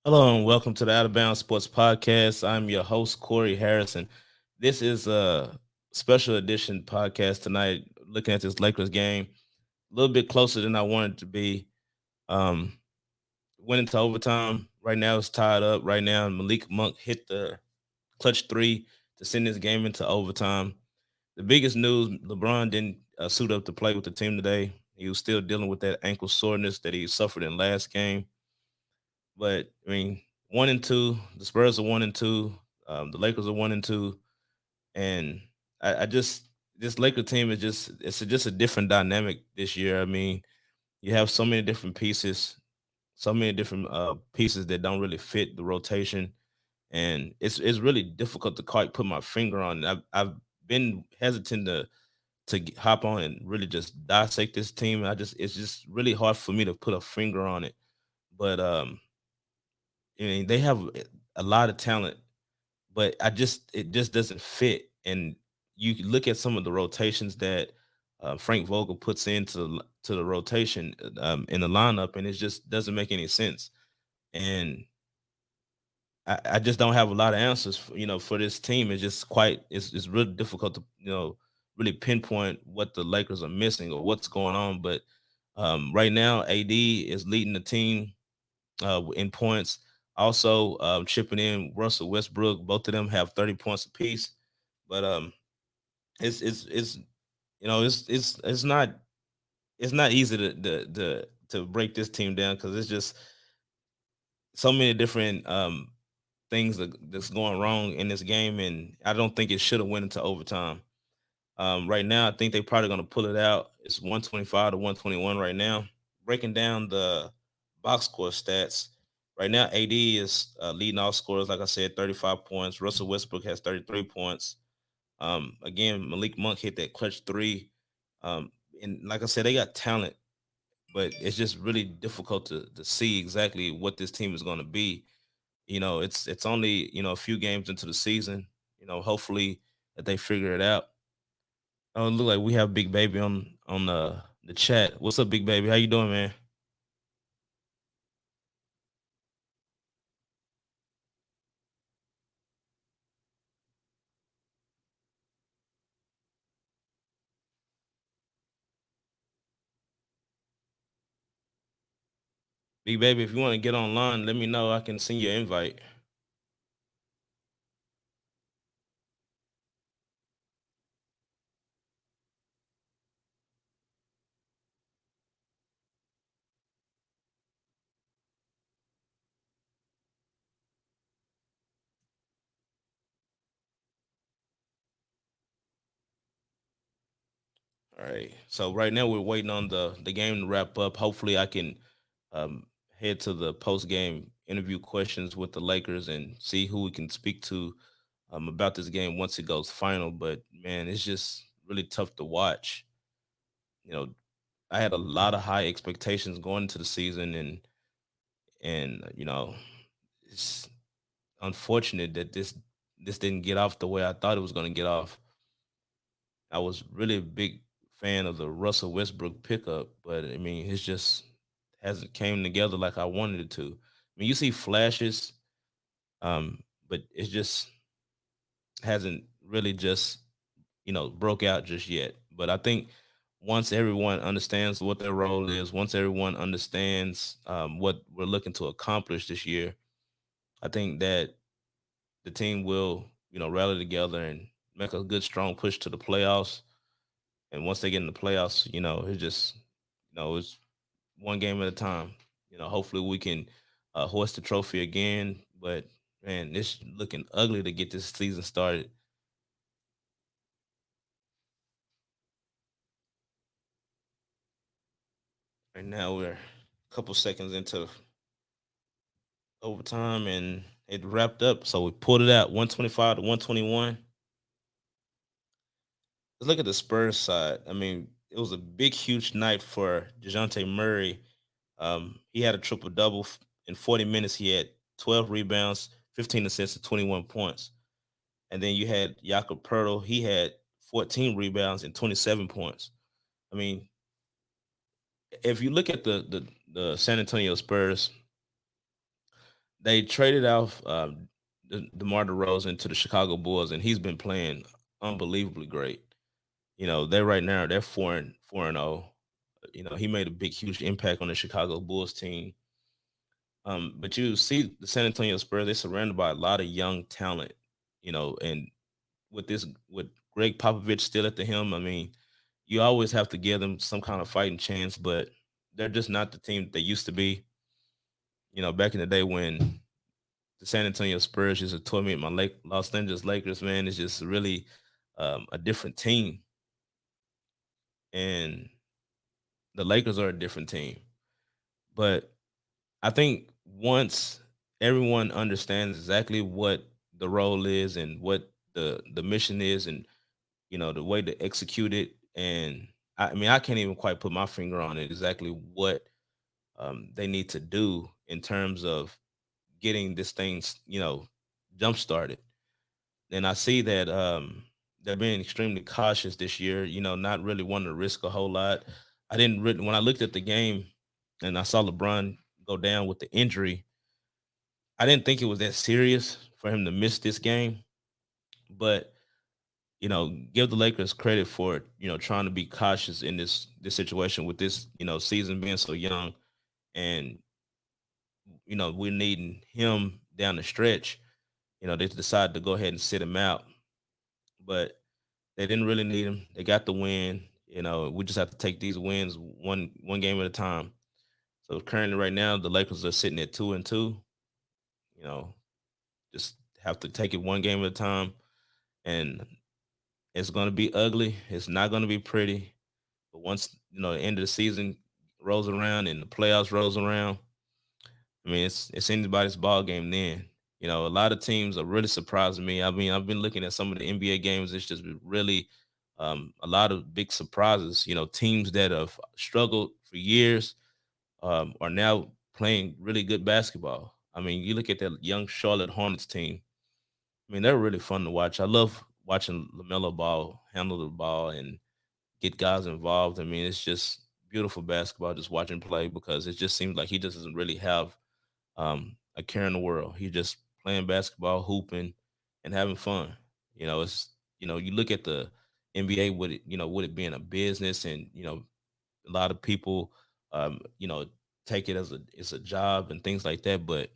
Hello and welcome to the Out of Bounds Sports Podcast. I'm your host, Corey Harrison. This is a special edition podcast tonight, looking at this Lakers game a little bit closer than I wanted to be. Um, Went into overtime. Right now it's tied up. Right now, Malik Monk hit the clutch three to send this game into overtime. The biggest news: LeBron didn't suit up to play with the team today. He was still dealing with that ankle soreness that he suffered in last game. But I mean, 1-2. The Spurs are 1-2. The Lakers are 1-2, and I just this Laker team is just a different dynamic this year. I mean, you have so many different pieces, so many different pieces that don't really fit the rotation, and it's really difficult to quite put my finger on it. I've been hesitant to hop on and really just dissect this team. It's just really hard for me to put a finger on it, but I mean, they have a lot of talent, but it just doesn't fit. And you look at some of the rotations that Frank Vogel puts to the rotation in the lineup, and it just doesn't make any sense. And I just don't have a lot of answers, for this team. It's really difficult to really pinpoint what the Lakers are missing or what's going on. But right now, AD is leading the team in points. Also, chipping in Russell Westbrook. Both of them have 30 points apiece. But it's it's not easy to break this team down because it's just so many different things that's going wrong in this game, and I don't think it should have went into overtime. Right now, I think they're probably going to pull it out. It's 125 to 121 right now. Breaking down the box score stats, right now, AD is leading all scorers, like I said, 35 points. Russell Westbrook has 33 points. Again, Malik Monk hit that clutch three. And like I said, they got talent, but it's just really difficult to see exactly what this team is going to be. It's only a few games into the season. Hopefully that they figure it out. Oh, it look like we have Big Baby on the chat. What's up, Big Baby? How you doing, man? Big Baby, if you want to get online, let me know. I can send you an invite. All right. So right now we're waiting on the game to wrap up. Hopefully, I can um, head to the post game interview questions with the Lakers and see who we can speak to about this game once it goes final. But man, it's just really tough to watch. You know, I had a lot of high expectations going into the season, and it's unfortunate that this didn't get off the way I thought it was going to get off. I was really a big fan of the Russell Westbrook pickup, but I mean, it's just hasn't came together like I wanted it to. I mean, you see flashes, but it just hasn't really just broke out just yet. But I think once everyone understands what their role is, once everyone understands what we're looking to accomplish this year, I think that the team will rally together and make a good strong push to the playoffs. And once they get in the playoffs, it's just it's one game at a time. Hopefully we can hoist the trophy again. But man, it's looking ugly to get this season started. Right now we're a couple seconds into overtime and it wrapped up. So we pulled it out 125 to 121. Let's look at the Spurs side. I mean, it was a big, huge night for DeJounte Murray. He had a triple double in 40 minutes. He had 12 rebounds, 15 assists, and 21 points. And then you had Jakob Pertl. He had 14 rebounds and 27 points. I mean, if you look at the San Antonio Spurs, they traded off DeMar DeRozan to the Chicago Bulls, and he's been playing unbelievably great. They right now they're 4-0. He made a big, huge impact on the Chicago Bulls team. But you see the San Antonio Spurs, they're surrounded by a lot of young talent, and with Greg Popovich still at the helm, I mean, you always have to give them some kind of fighting chance, but they're just not the team that they used to be. Back in the day when the San Antonio Spurs used to torment my Los Angeles Lakers, man, it's just really a different team, and the Lakers are a different team. But I think once everyone understands exactly what the role is and what the mission is, and the way to execute it, and I mean, I can't even quite put my finger on it exactly what they need to do in terms of getting this thing, jump started. And I see that they're being extremely cautious this year. Not really wanting to risk a whole lot. I didn't really when I looked at the game and I saw LeBron go down with the injury. I didn't think it was that serious for him to miss this game, but give the Lakers credit for it. Trying to be cautious in this situation with this season being so young, and we're needing him down the stretch. They decided to go ahead and sit him out, but they didn't really need him. They got the win. We just have to take these wins one game at a time. So currently, right now, the Lakers are sitting at 2-2. You know, just have to take it one game at a time, and it's going to be ugly. It's not going to be pretty. But once the end of the season rolls around and the playoffs rolls around, I mean it's anybody's ball game then. A lot of teams are really surprising me. I mean, I've been looking at some of the NBA games. It's just been really a lot of big surprises. Teams that have struggled for years are now playing really good basketball. I mean, you look at that young Charlotte Hornets team. I mean, they're really fun to watch. I love watching LaMelo Ball handle the ball and get guys involved. I mean, it's just beautiful basketball just watching play because it just seems like he just doesn't really have a care in the world. He's just playing basketball, hooping, and having fun. You look at the NBA with it being a business, and a lot of people, take it as a job and things like that. But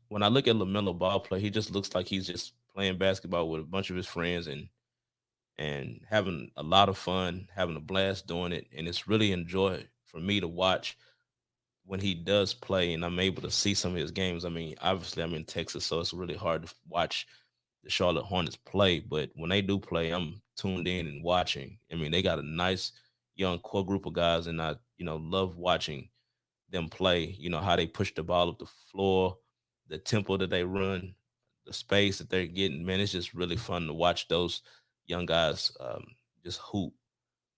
when I look at Lamelo Ball play, he just looks like he's just playing basketball with a bunch of his friends and having a lot of fun, having a blast doing it, and it's really enjoy for me to watch when he does play, and I'm able to see some of his games. I mean, obviously I'm in Texas, so it's really hard to watch the Charlotte Hornets play, but when they do play, I'm tuned in and watching. I mean, they got a nice young core group of guys, and I love watching them play. How they push the ball up the floor, the tempo that they run, the space that they're getting. Man, it's just really fun to watch those young guys just hoop,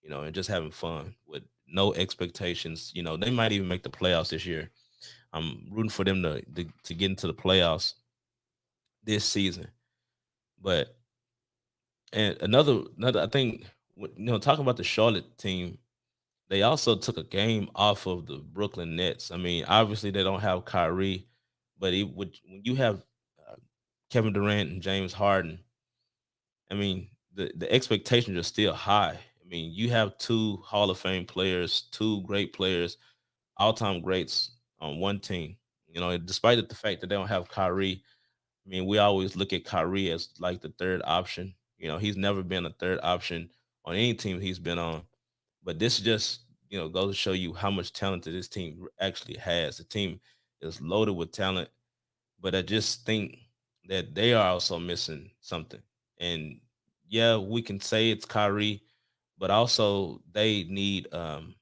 and just having fun with no expectations. They might even make the playoffs this year. I'm rooting for them to get into the playoffs this season. But and another I think talking about the Charlotte team, they also took a game off of the Brooklyn Nets. I mean, obviously they don't have Kyrie, but when you have uh, Kevin Durant and James Harden, I mean, the expectations are still high. I mean, you have two Hall of Fame players, two great players, all time greats on one team. Despite the fact that they don't have Kyrie, I mean, we always look at Kyrie as like the third option. He's never been a third option on any team he's been on. But this just goes to show you how much talent that this team actually has. The team is loaded with talent, but I just think that they are also missing something. And yeah, we can say it's Kyrie, but also they need an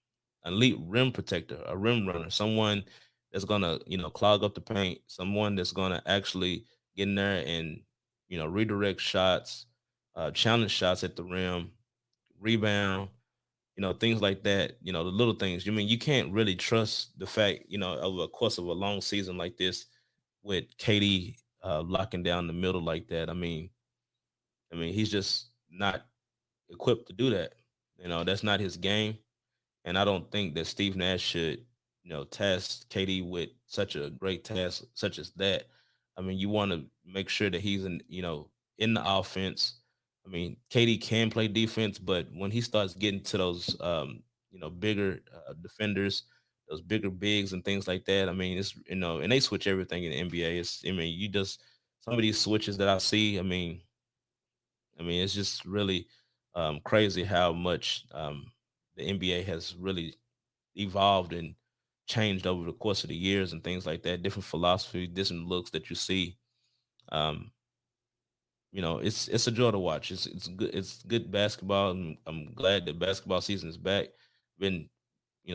elite rim protector, a rim runner, someone that's gonna clog up the paint, someone that's gonna actually get in there and redirect shots, challenge shots at the rim, rebound, things like that. The little things. You mean you can't really trust the fact over a course of a long season like this with KD locking down the middle like that. I mean he's just not equipped to do that. That's not his game, and I don't think that Steve Nash should task KD with such a great task such as that. I mean, you want to make sure that he's in the offense. I mean, KD can play defense, but when he starts getting to those bigger defenders, those bigger bigs and things like that, I mean, it's and they switch everything in the NBA. I mean, you just some of these switches that I see. I mean, it's just really crazy how much the NBA has really evolved and changed over the course of the years and things like that. Different philosophy, different looks that you see. Um, it's a joy to watch. It's good. It's good basketball. And I'm glad that basketball season is back. Been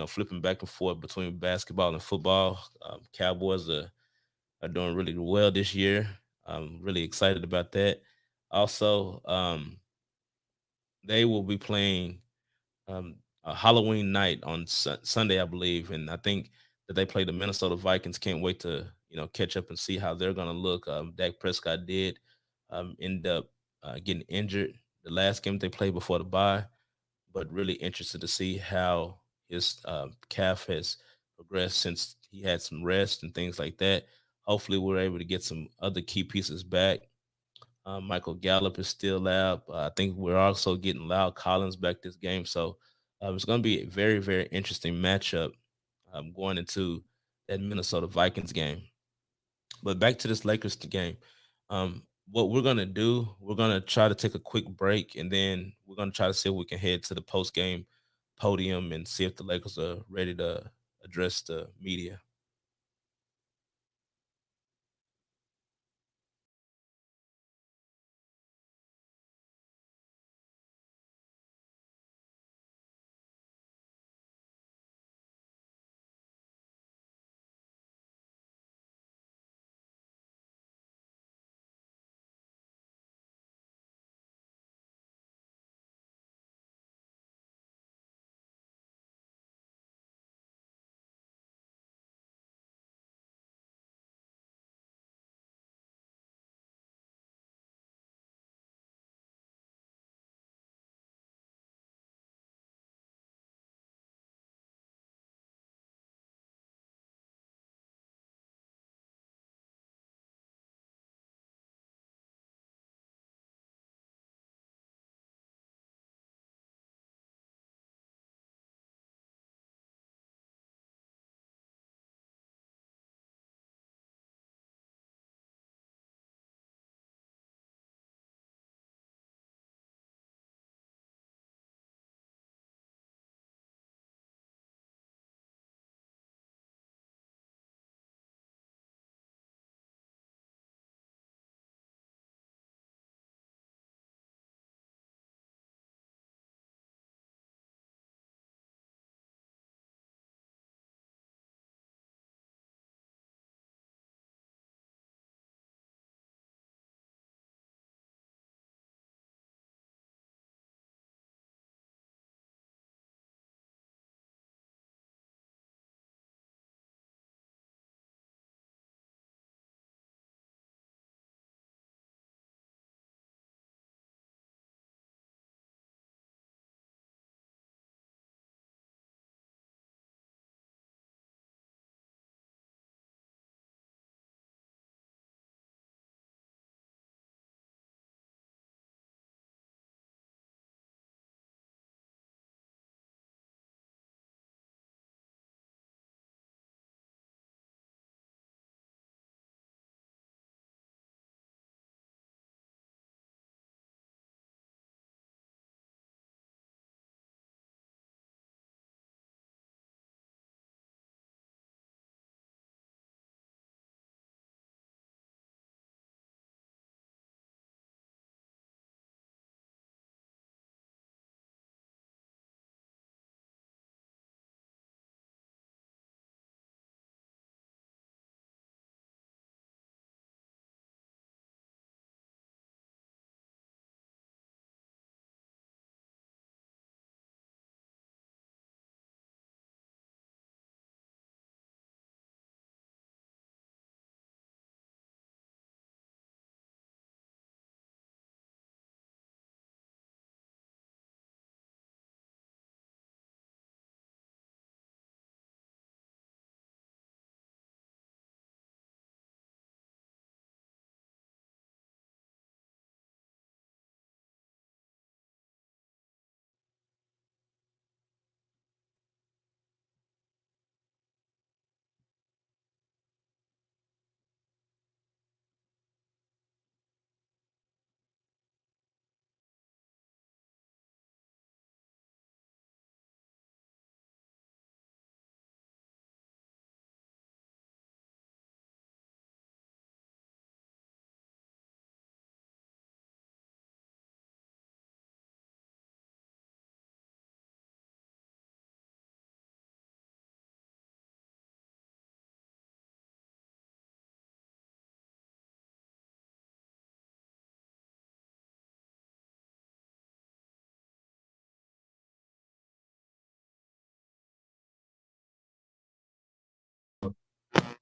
flipping back and forth between basketball and football. Cowboys are doing really well this year. I'm really excited about that. Also, they will be playing a Halloween night on Sunday, I believe, and I think that they play the Minnesota Vikings. Can't wait to catch up and see how they're going to look. Dak Prescott did end up getting injured the last game they played before the bye, but really interested to see how his calf has progressed since he had some rest and things like that. Hopefully, we're able to get some other key pieces back. Michael Gallup is still out. I think we're also getting Loud Collins back this game. So it's going to be a very, very interesting matchup going into that Minnesota Vikings game. But back to this Lakers game. What we're going to do, we're going to try to take a quick break and then we're going to try to see if we can head to the post game podium and see if the Lakers are ready to address the media.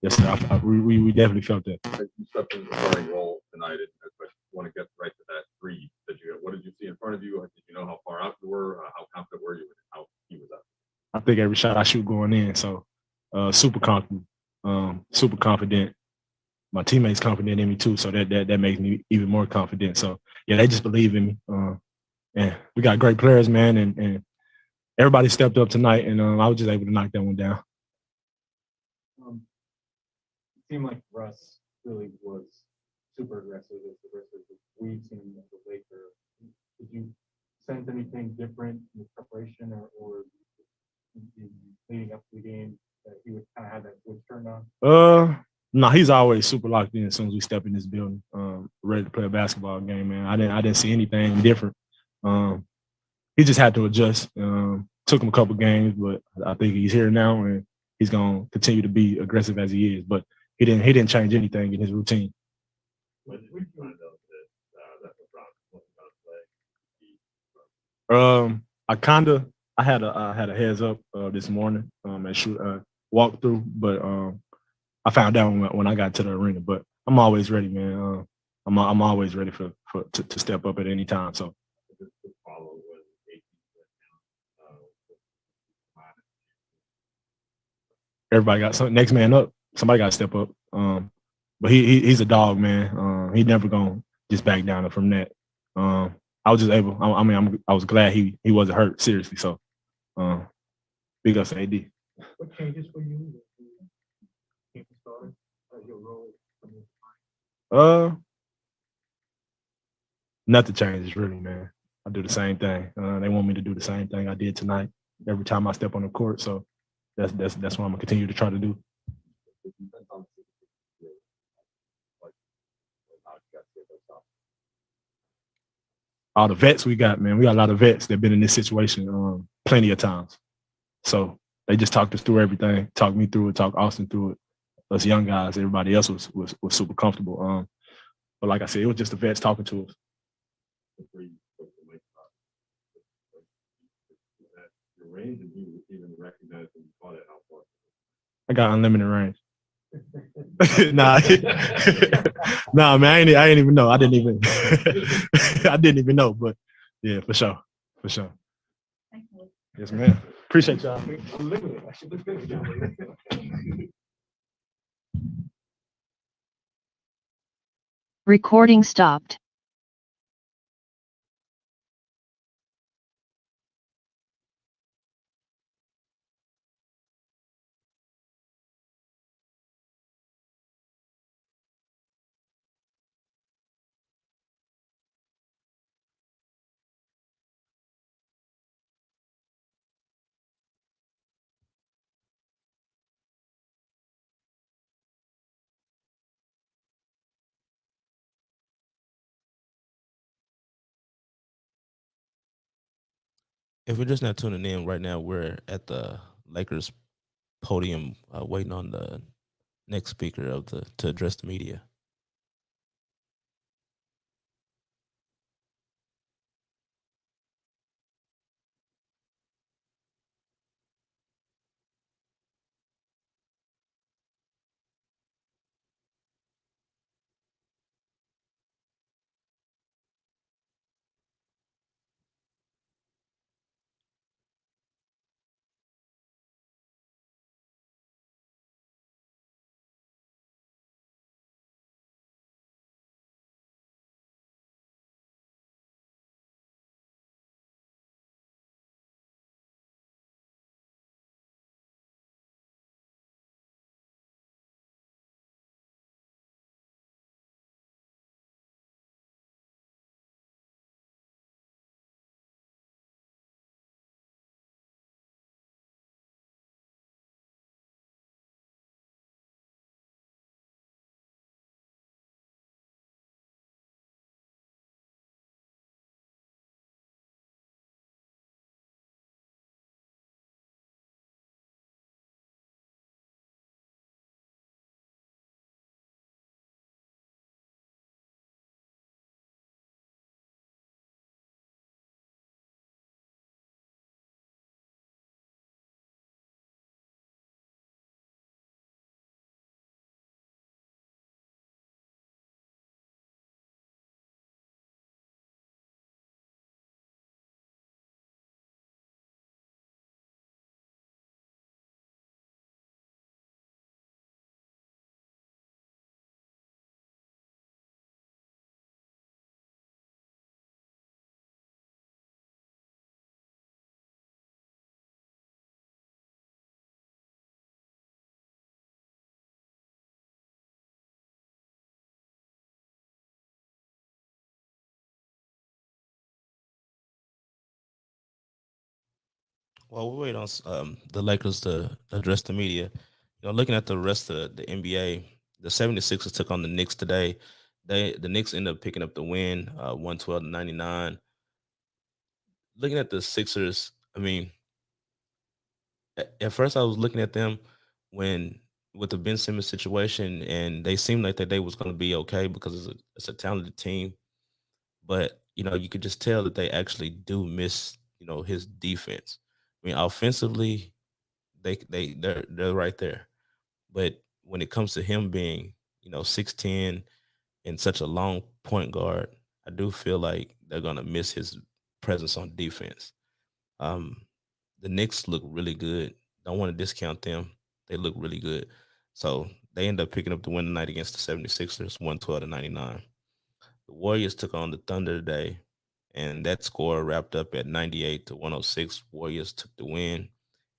yes, sir. We definitely felt that. You stepped in the starting role tonight, and I want to get right to that three that you got. What did you see in front of you? Did you know how far out you were? How confident were you in how he was out? I think every shot I shoot going in, so super confident, super confident. My teammates confident in me too, so that makes me even more confident. So yeah, they just believe in me. And we got great players, man, and everybody stepped up tonight, and I was just able to knock that one down. It seemed like Russ really was super aggressive as the rest of the we've seen as a Laker. Did you sense anything different in the preparation or in leading up to the game that he would kind of have that switch turned on? No, he's always super locked in as soon as we step in this building, ready to play a basketball game, man. I didn't see anything different. He just had to adjust. Took him a couple games, but I think he's here now and he's gonna continue to be aggressive as he is. But he didn't change anything in his routine. When you find out that LeBron wasn't going to play, I had a heads up this morning and shoot walk through, but I found out when I got to the arena. But I'm always ready, man. I'm always ready to step up at any time. So just to follow when AD went down, everybody got some next man up. Somebody got to step up. But he's a dog, man. He never gonna just back down from that. I was just able. I was glad he wasn't hurt seriously. So big ups to AD. What changes for you came started your role? Uh, Nothing changes really, man. I do the same thing. They want me to do the same thing I did tonight every time I step on the court. So that's what I'm gonna continue to try to do. All the vets we got, man. We got a lot of vets that been in this situation plenty of times. So they just talked us through everything, talked me through it, talked Austin through it. Us young guys, everybody else was super comfortable. But like I said, it was just the vets talking to us. Your range, and you even recognized when you caught it how far. I got unlimited range. nah, nah, man. I ain't even know. I didn't even. I didn't even know. But yeah, for sure, for sure. Yes, man. Appreciate y'all. Recording stopped. If we're just not tuning in right now, we're at the Lakers podium, waiting on the next speaker to address the media. Well, we wait on the Lakers to address the media. Looking at the rest of the NBA, the 76ers took on the Knicks today. The Knicks ended up picking up the win, 112-99. Looking at the Sixers, I mean, at first I was looking at them when with the Ben Simmons situation, and they seemed like that they was going to be okay because it's a talented team. But you could just tell that they actually do miss his defense. I mean, offensively, they're right there. But when it comes to him being 6'10" and such a long point guard, I do feel like they're gonna miss his presence on defense. Um, the Knicks look really good. Don't want to discount them. They look really good. So they end up picking up the win tonight against the 76ers, 112-99. The Warriors took on the Thunder today, and that score wrapped up at 98-106. Warriors took the win.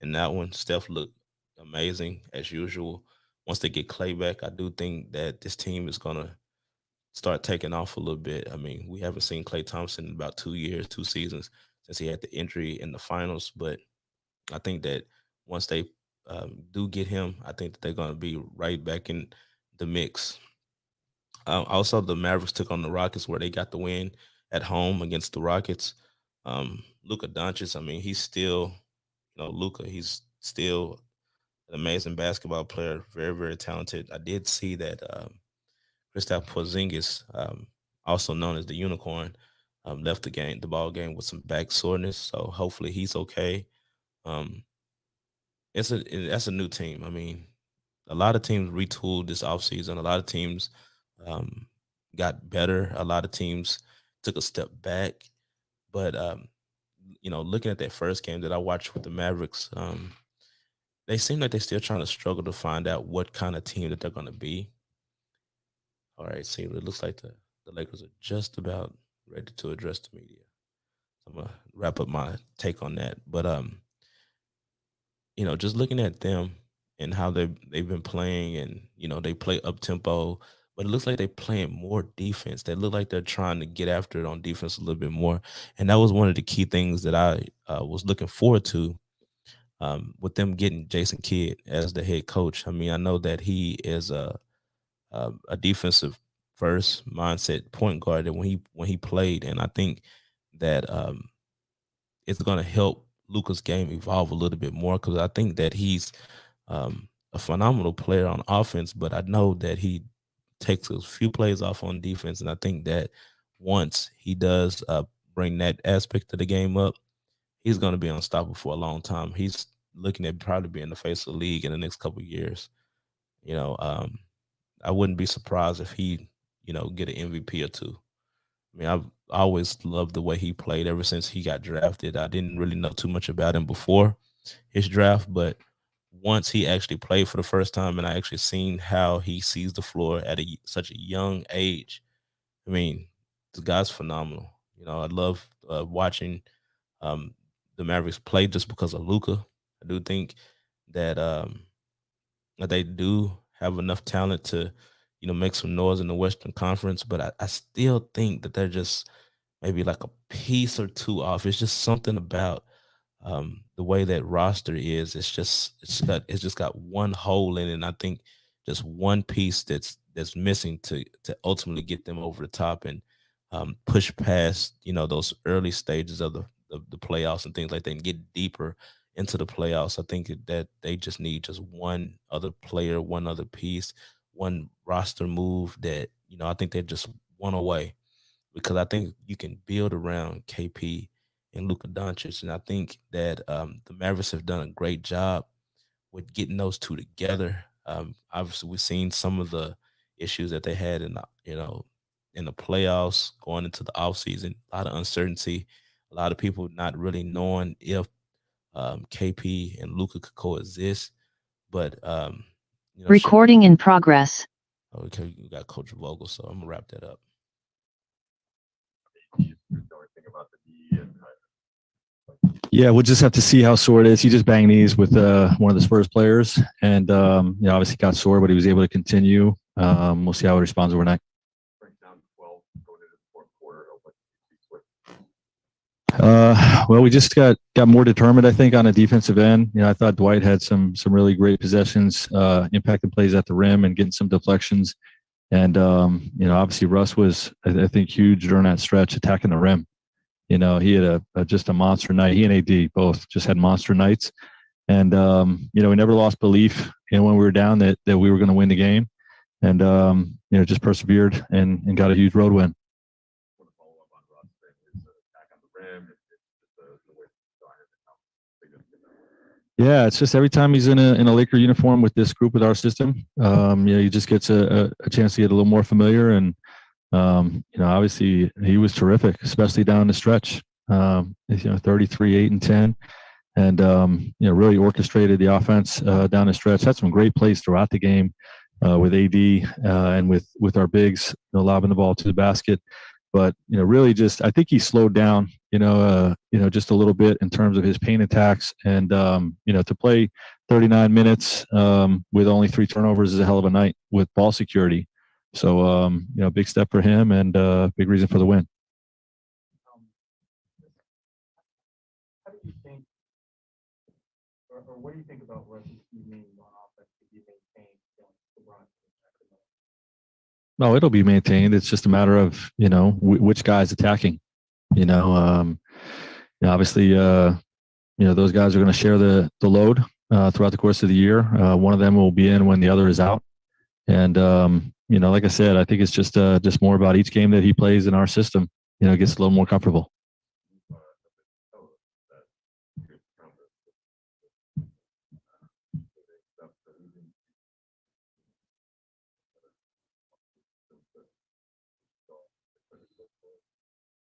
And that one, Steph looked amazing as usual. Once they get Clay back, I do think that this team is going to start taking off a little bit. I mean, we haven't seen Clay Thompson in about 2 years, 2 seasons since he had the injury in the finals. But I think that once they do get him, I think that they're going to be right back in the mix. Also, the Mavericks took on the Rockets where they got the win at home against the Rockets. Luka Doncic, I mean, he's still, Luka. He's still an amazing basketball player, very, very talented. I did see that Kristaps Porzingis, also known as the Unicorn, left the ball game with some back soreness. So hopefully he's okay. Um, that's a new team. I mean, a lot of teams retooled this offseason. A lot of teams um, got better. A lot of teams took a step back. But looking at that first game that I watched with the Mavericks, they seem like they're still trying to struggle to find out what kind of team that they're going to be. All right, see, it looks like the Lakers are just about ready to address the media. I'm gonna wrap up my take on that. But just looking at them and how they've been playing, and they play up tempo, but it looks like they're playing more defense. They look like they're trying to get after it on defense a little bit more, and that was one of the key things that I was looking forward to with them getting Jason Kidd as the head coach. I mean, I know that he is a defensive first mindset point guard that when he played, and I think that it's going to help Luka's game evolve a little bit more because I think that he's a phenomenal player on offense, but I know that he takes a few plays off on defense, and I think that once he does bring that aspect of the game up, he's going to be unstoppable for a long time. He's looking at probably being the face of the league in the next couple of years. You know, um, I wouldn't be surprised if he, get an MVP or two. I mean, I've always loved the way he played ever since he got drafted. I didn't really know too much about him before his draft, but once he actually played for the first time and I actually seen how he sees the floor at such a young age, I mean, the guy's phenomenal. I love watching um, the Mavericks play just because of Luca. I do think that that they do have enough talent to, make some noise in the Western Conference, but I still think that they're just maybe like a piece or two off. It's just something about the way that roster is. It's just got one hole in it. And I think just one piece that's missing to ultimately get them over the top and push past those early stages of the playoffs and things like that and get deeper into the playoffs. I think that they just need just one other player, one other piece, one roster move that I think they're just one away because I think you can build around KP and Luka Doncic, and I think that the Mavericks have done a great job with getting those two together. Obviously, we've seen some of the issues that they had in the playoffs going into the offseason. A lot of uncertainty, a lot of people not really knowing if KP and Luka could coexist. But Recording in progress. okay, we got Coach Vogel, so I'm gonna wrap that up. You know anything about the knee and Yeah, we'll just have to see how sore it is. He just banged knees with one of the Spurs players, and obviously got sore, but he was able to continue. We'll see how it responds overnight. break down 12 going into the fourth quarter of what you see switch? Well, we just got more determined, I think, on the defensive end. I thought Dwight had some really great possessions, impacting plays at the rim and getting some deflections. And obviously Russ was, I think, huge during that stretch, attacking the rim. He had just a monster night. He and AD both just had monster nights. And we never lost belief, when we were down that we were going to win the game. And just persevered and got a huge road win. Yeah, it's just every time he's in a Laker uniform with this group, with our system, he just gets a chance to get a little more familiar. And obviously he was terrific, especially down the stretch. 33, 8, and 10, and really orchestrated the offense down the stretch. Had some great plays throughout the game with AD and with our bigs, lobbing the ball to the basket. But really, just I think he slowed down, just a little bit in terms of his paint attacks, and to play 39 minutes with only 3 turnovers is a hell of a night with ball security. So big step for him, and big reason for the win. How do you think, or what do you think about Russ's evening on offense to be maintained against LeBron? No, it'll be maintained. It's just a matter of which guy's attacking. Obviously, those guys are going to share the load throughout the course of the year. One of them will be in when the other is out. And like I said, I think it's just more about each game that he plays in our system. Gets a little more comfortable.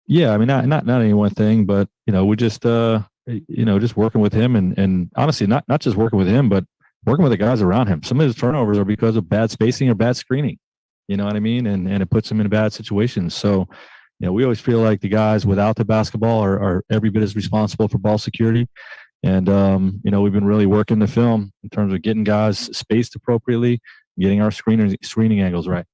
Yeah, I mean, not any one thing, but we just just working with him, and honestly, not just working with him, but working with the guys around him. Some of his turnovers are because of bad spacing or bad screening. You know what I mean? And it puts him in bad situations. So, we always feel like the guys without the basketball are every bit as responsible for ball security. And we've been really working the film in terms of getting guys spaced appropriately, getting our screening angles right.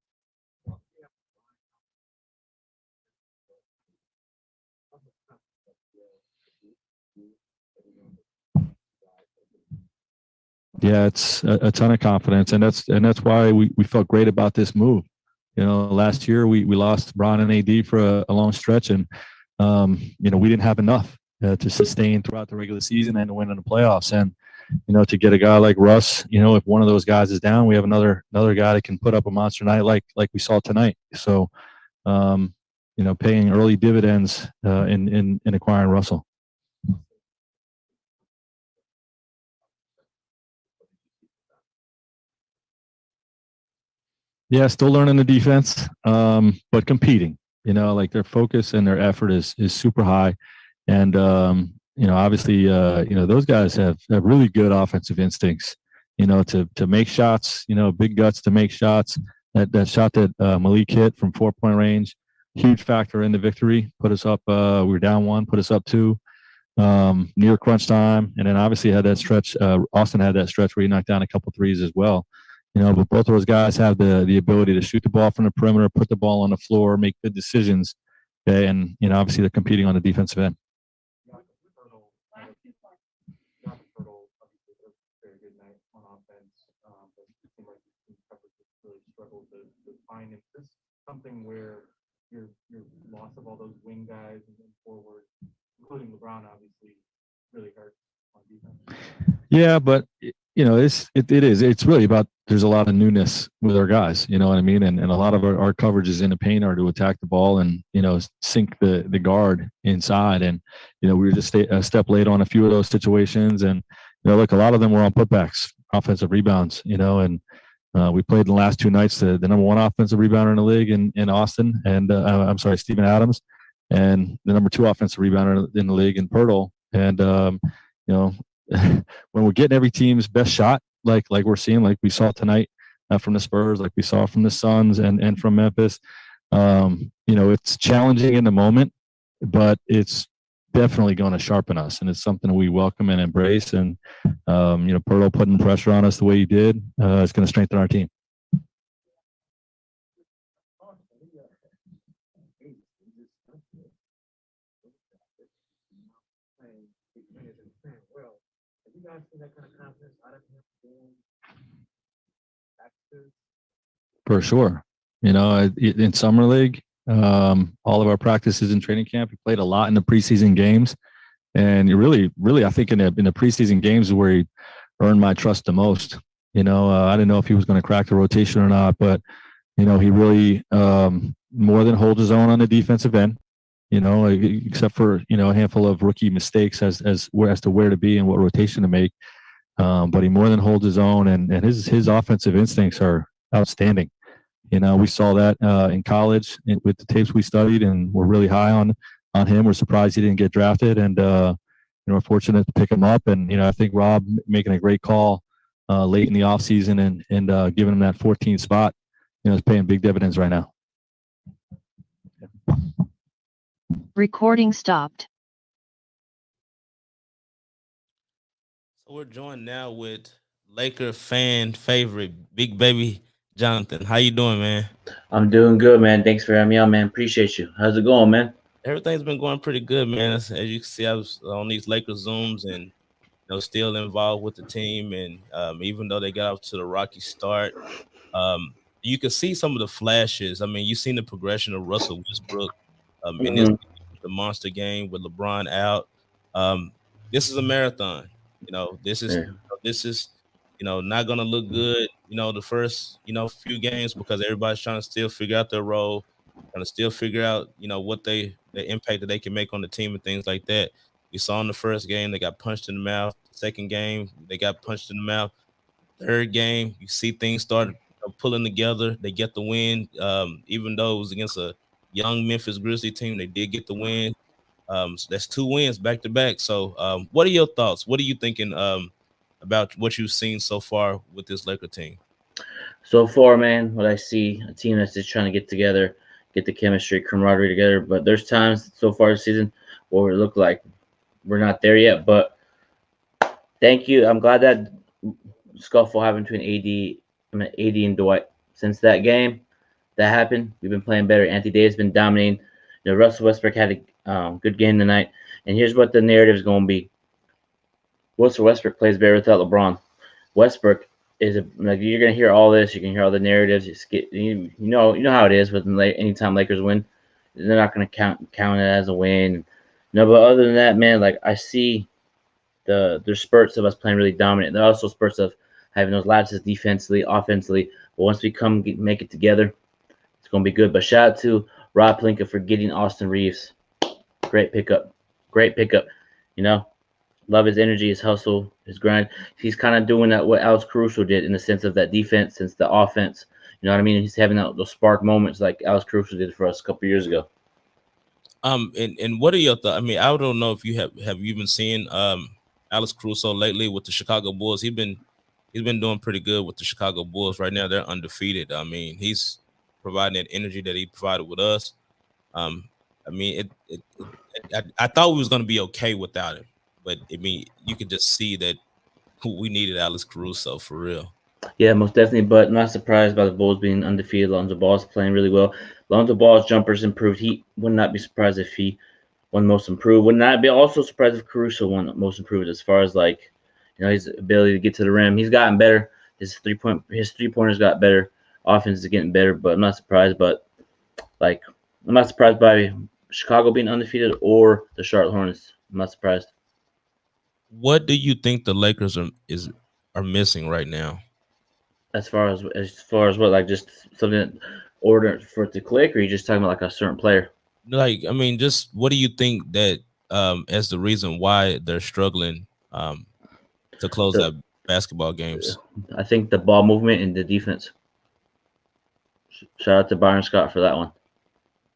Yeah, it's a ton of confidence, and that's why we felt great about this move. Last year we lost Bron and AD for a long stretch, and we didn't have enough to sustain throughout the regular season and to win in the playoffs. And to get a guy like Russ, if one of those guys is down, we have another guy that can put up a monster night like we saw tonight. So, paying early dividends in acquiring Russell. Yeah, still learning the defense, but competing. Like their focus and their effort is super high, and obviously, those guys have really good offensive instincts. To make shots. Big guts to make shots. That shot that Malik hit from 4-point range, huge factor in the victory. Put us up. We were down 1, put us up 2. Near crunch time, and then obviously had that stretch. Austin had that stretch where he knocked down a couple threes as well. But both of those guys have the ability to shoot the ball from the perimeter, put the ball on the floor, make good decisions. Okay, and obviously they're competing on the defensive end. Very good night on offense, but it seemed like the coverage really struggled to find. Is this something where your loss of all those wing guys and forward, including LeBron, obviously, really hurt on defense? Yeah, but it's really about, there's a lot of newness with our guys, you know what I mean? And a lot of our coverages in the paint are to attack the ball and, sink the guard inside. And, we were just a step late on a few of those situations. And, look, a lot of them were on putbacks, offensive rebounds, and we played in the last 2 nights the number 1 offensive rebounder in the league in Austin, and Steven Adams, and the number 2 offensive rebounder in the league in Pirtle. And, when we're getting every team's best shot, like we're seeing, like we saw tonight from the Spurs, like we saw from the Suns and from Memphis, it's challenging in the moment, but it's definitely going to sharpen us, and it's something we welcome and embrace. And Pirtle putting pressure on us the way he did is going to strengthen our team. guys see that kind of confidence out of him during practices? For sure. In summer league, all of our practices in training camp, he played a lot in the preseason games, and you really, I think in the preseason games is where he earned my trust the most. I didn't know if he was going to crack the rotation or not, but he really more than holds his own on the defensive end. Except for a handful of rookie mistakes as to where to be and what rotation to make. But he more than holds his own, and his offensive instincts are outstanding. We saw that in college with the tapes we studied, and we're really high on him. We're surprised he didn't get drafted, and we're fortunate to pick him up. And I think Rob making a great call late in the offseason and giving him that 14th spot, is paying big dividends right now. Recording stopped. So we're joined now with Laker fan favorite, Big Baby Jonathan. How you doing, man? I'm doing good, man. Thanks for having me on, man. Appreciate you. How's it going, man? Everything's been going pretty good, man. As you can see, I was on these Lakers Zooms and still involved with the team. And even though they got off to the rocky start, you can see some of the flashes. I mean, you've seen the progression of Russell Westbrook in this the monster game with LeBron out. This is a marathon. This is not gonna look good. The first few games because everybody's trying to still figure out their role, trying to still figure out what the impact that they can make on the team and things like that. We saw in the first game they got punched in the mouth. Second game they got punched in the mouth. Third game you see things start pulling together. They get the win, even though it was against a young Memphis Grizzlies team. They did get the win. So that's 2 wins back to back. So what are your thoughts? What are you thinking about what you've seen so far with this Laker team? So far, man, what I see, a team that's just trying to get together, get the chemistry, camaraderie together. But there's times so far this season where it looked like we're not there yet. But thank you. I'm glad that scuffle happened between AD and Dwight. Since that game that happened, we've been playing better. Anthony Davis has been dominating. Russell Westbrook had a good game tonight. And here's what the narrative is going to be. Russell Westbrook plays better without LeBron. Westbrook is you're gonna hear all this. You can hear all the narratives. You know how it is with anytime Lakers win, they're not gonna count it as a win. No, but other than that, man, I see there's spurts of us playing really dominant. There are also spurts of having those lapses defensively, offensively. But once we make it together, it's gonna be good. But shout out to Rob Pelinka for getting Austin Reeves. Great pickup. Love his energy, his hustle, his grind. He's kind of doing that what Alex Caruso did in the sense of that defense, since the offense. You know what I mean? He's having those spark moments like Alex Caruso did for us a couple years ago. And what are your thoughts? I mean, I don't know if you have you been seeing Alex Caruso lately with the Chicago Bulls. He's been doing pretty good with the Chicago Bulls right now. They're undefeated. I mean, he's providing that energy that he provided with us. I mean, I thought we was going to be okay without him. But, I mean, you could just see that we needed Alex Caruso for real. Yeah, most definitely. But I'm not surprised by the Bulls being undefeated. Lonzo Ball's playing really well. Lonzo Ball's jumpers improved. He would not be surprised if he won most improved. Would not be also surprised if Caruso won most improved as far as his ability to get to the rim. He's gotten better. His three-pointers got better. Offense is getting better. But I'm not surprised. But I'm not surprised by Chicago being undefeated or the Charlotte Hornets. I'm not surprised. What do you think the Lakers are missing right now? As far as what, just something order for it to click, or are you just talking about a certain player? I mean, just what do you think that as the reason why they're struggling to close out basketball games? I think the ball movement and the defense. Shout out to Byron Scott for that one.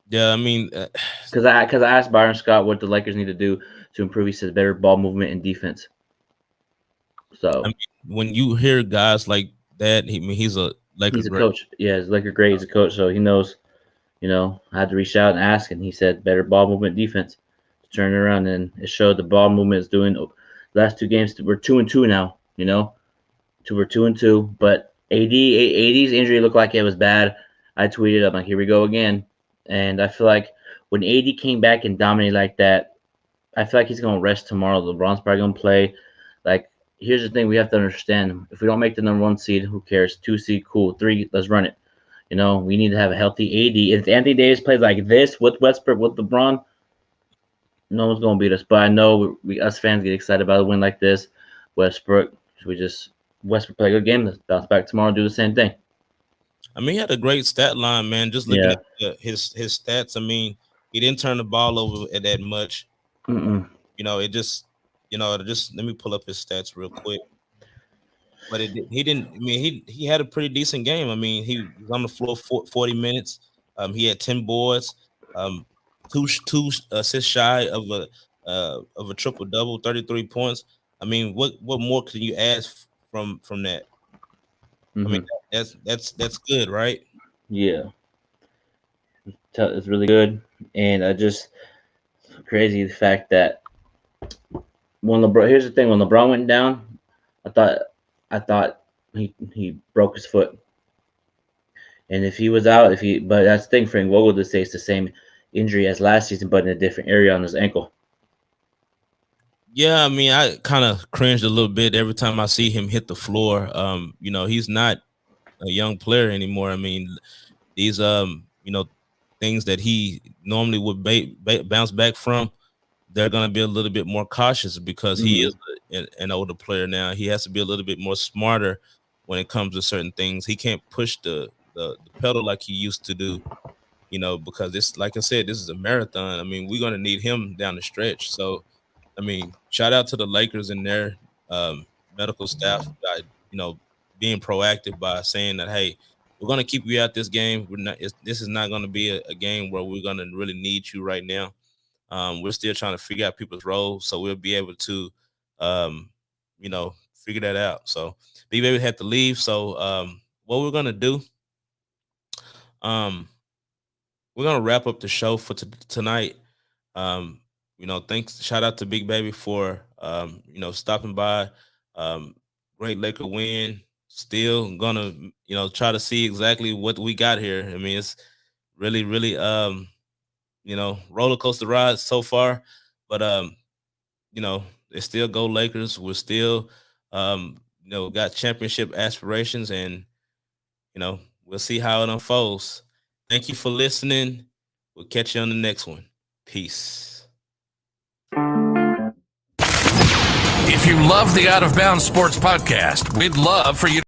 Yeah, I mean, because I asked Byron Scott what the Lakers need to do to improve. He says better ball movement and defense. So I mean, when you hear guys like that, he's a Laker. He's a coach. Yeah, he's Laker great. He's a coach, so he knows. I had to reach out and ask, and he said better ball movement, defense to turn it around, and it showed the ball movement is doing. Last 2 games we're 2-2 now. We're 2-2, but AD's injury looked like it was bad. I tweeted, I'm like, here we go again. And I feel like when AD came back and dominated like that, I feel like he's going to rest tomorrow. LeBron's probably going to play. here's the thing we have to understand. If we don't make the number 1 seed, who cares? 2 seed, cool. 3, let's run it. You know, we need to have a healthy AD. If Anthony Davis plays like this with Westbrook, with LeBron, no one's going to beat us. But I know us fans get excited about a win like this. Westbrook play a good game. Let's bounce back tomorrow and do the same thing. I mean, he had a great stat line, man. Just looking Yeah. at his stats, I mean, he didn't turn the ball over at that much. Mm-mm. You know, just let me pull up his stats real quick. But he didn't. I mean, he had a pretty decent game. I mean, he was on the floor for 40 minutes. He had 10 boards, two assists shy of a triple double, 33 points. I mean, what more can you ask from that? I mean, that's good, right? Yeah. It's really good. And crazy the fact that here's the thing, when LeBron went down, I thought he broke his foot. And if he was out, but that's the thing, Frank Vogel just say it's the same injury as last season, but in a different area on his ankle. Yeah, I mean, I kind of cringed a little bit every time I see him hit the floor. You know, he's not a young player anymore. I mean, these things that he normally would bounce back from, they're going to be a little bit more cautious because he is an older player now. He has to be a little bit more smarter when it comes to certain things. He can't push the pedal like he used to do, you know, because it's like I said, this is a marathon. I mean, we're going to need him down the stretch. So, I mean, shout out to the Lakers and their medical staff by, you know, being proactive by saying that, hey, we're going to keep you out this game. This is not going to be a game where we're going to really need you right now. We're still trying to figure out people's roles, so we'll be able to, you know, figure that out. So B Baby had to leave. So what we're gonna do, we're gonna wrap up the show for tonight. You know, shout out to Big Baby for you know, stopping by. Great Laker win. Still gonna, you know, try to see exactly what we got here. I mean, it's really, really you know, roller coaster ride so far, but you know, they still go Lakers. We're still you know, got championship aspirations, and you know, we'll see how it unfolds. Thank you for listening. We'll catch you on the next one. Peace. If you love the Out of Bounds Sports Podcast, we'd love for you to